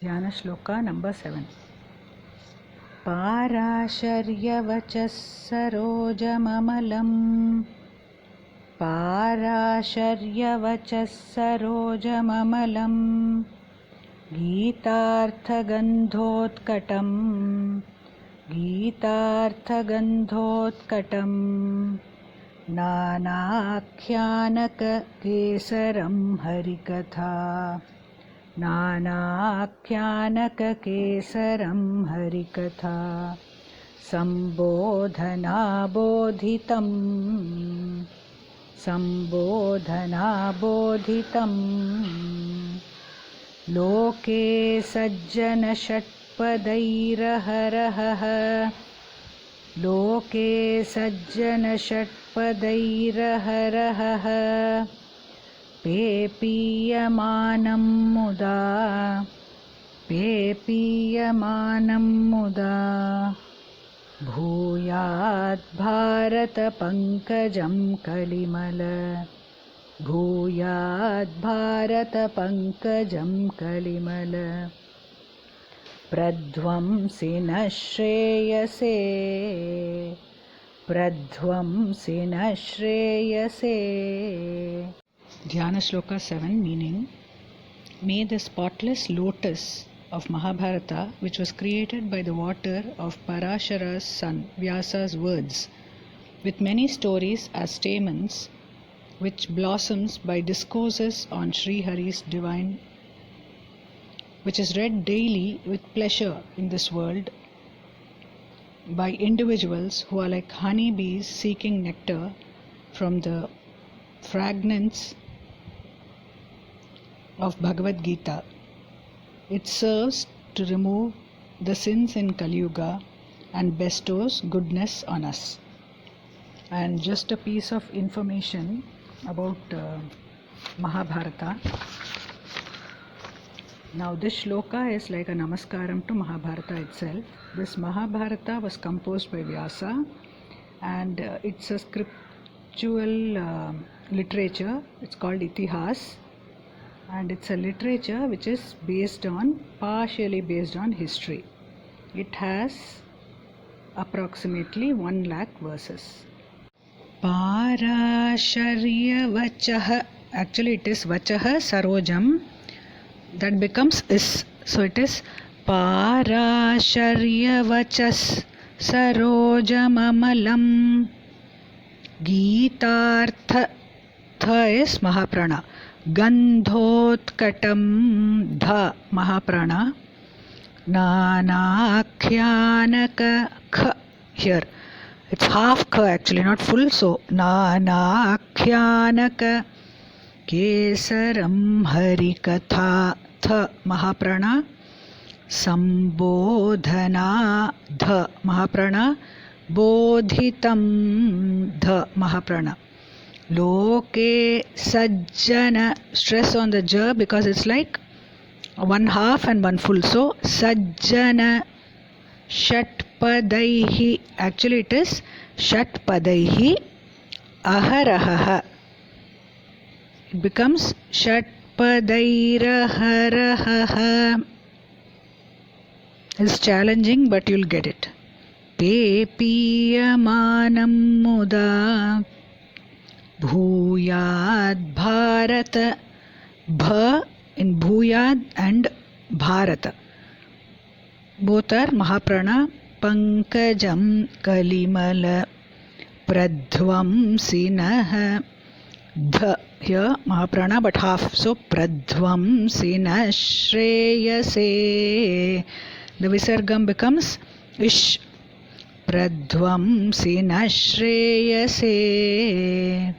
ध्यान श्लोका नंबर 7. पाराशर्यवचः सरोजममलम् पाराशर्यवचः सरोजममलम् गीतार्थगन्धोत्कटम् नानाख्यानककेसरं हरिकथा नानाख्यानककेसरं हरिकथा सम्बोधनाबोधितं लोके सज्जनषट्पदैरहरहः लोके सज्जनषट्पदैरहरहः पेपीयमानं मुदा भूयात् भारतपङ्कजं कलिमल भूयात् भारतपङ्कजं कलिमल प्रध्वंसि न श्रेयसे. Dhyana Shloka 7 meaning: may the spotless lotus of Mahabharata, which was created by the water of Parashara's son Vyasa's words, with many stories as stamens, which blossoms by discourses on Sri Hari's divine, which is read daily with pleasure in this world by individuals who are like honeybees seeking nectar from the fragrance of Bhagavad Gita. It serves to remove the sins in Kali Yuga and bestows goodness on us. And just a piece of information about Mahabharata. Now this shloka is like a namaskaram to Mahabharata itself. This Mahabharata was composed by Vyasa, and it's a scriptural literature. It's called Itihas, and it's a literature which is partially based on history. It has approximately 1 lakh verses. Parasharya Vachah, actually it is Vachah Sarojam, that becomes is. So it is Parasharya Vachas Sarojamamalam Geetartha. Tha is Mahaprana. Gandhotkatam Dha Mahaprana. Nanakyanaka Kha. Here it's half Kha actually, not full. So Nanakyanaka Kesaram Harikatha. Tha Mahaprana. Sambodhana Dha Mahaprana. Bodhitam Dha Mahaprana. Loke Sajjana, stress on the ja because it's like 1/2 and 1 full. So Sajjana Shatpadaihi, actually it is Shatpadaihi Aharaha. It becomes Shatpadairaharaha. It's challenging, but you'll get it. Pepiyamanam muda Bhuyad Bharata. Bha in Bhuyad and Bharata. Both are Mahaprana. Pankajam Kalimala Pradvamsinah. Dha here Mahaprana but half. So Pradvamsinah Shreyase. The Visargam becomes Ish. Pradvamsinah Shreyase.